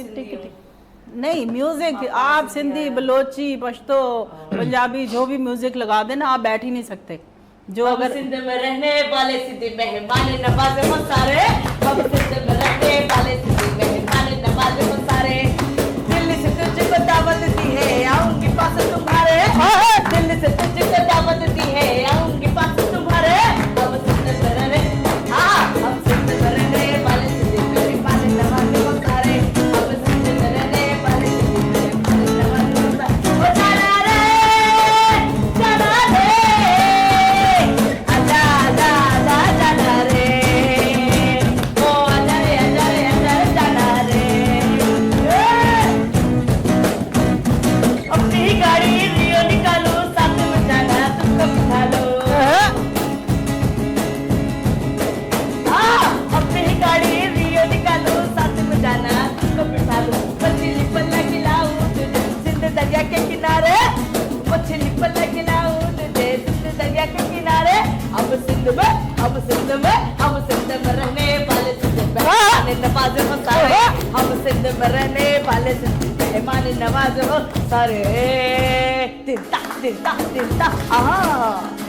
सिंधी हो। नहीं म्यूजिक आप सिंधी बलोची पश्तो पंजाबी जो भी म्यूजिक लगा देना आप बैठ ही नहीं सकते। जो हम अगर सिंध में रहने वाले सिंधी मेहमान नवाजे हो सारे, हम सिंध में रहने वाले सिंधी मेहमान नवाजे हो सारे। दिल्ली से तुझको दावत दी है आऊंगी पास तुम्हारे, दिल्ली से तुझको दावत दी है आऊंगी पास तुम्हारे। हम सिंध में रहने, हाँ हम सिंध में रहने वाले सिंधी मेहमान नवाजे हो सारे, हम सिंध में रहने वाले सिंधी मेहमान नवाजे हो सारे। ओ जाना रे जाना रे, आजा आजा आजा जाना रे, ओ आजा रे आजा रे आजा रे जाना रे। अपनी गाड़ी रियो निकालो साथ में जाना तुमको बिठा लो, अपनी गाड़ी रियो निकालो साथ में जाना तुमको बिठा लो। मछली पल्ला खिलाऊं तुझे सिंध दरिया के किनारे, मछली पल्ला खिलाऊं तुझे सिंध दरिया के किनारे। अब सिंध में रहने वाले सिंध मेहमान नवाज हो सारे, हम सिंध में रहने वाले सिंध मेहमान नवाज हो सारे। दिन ता आहा।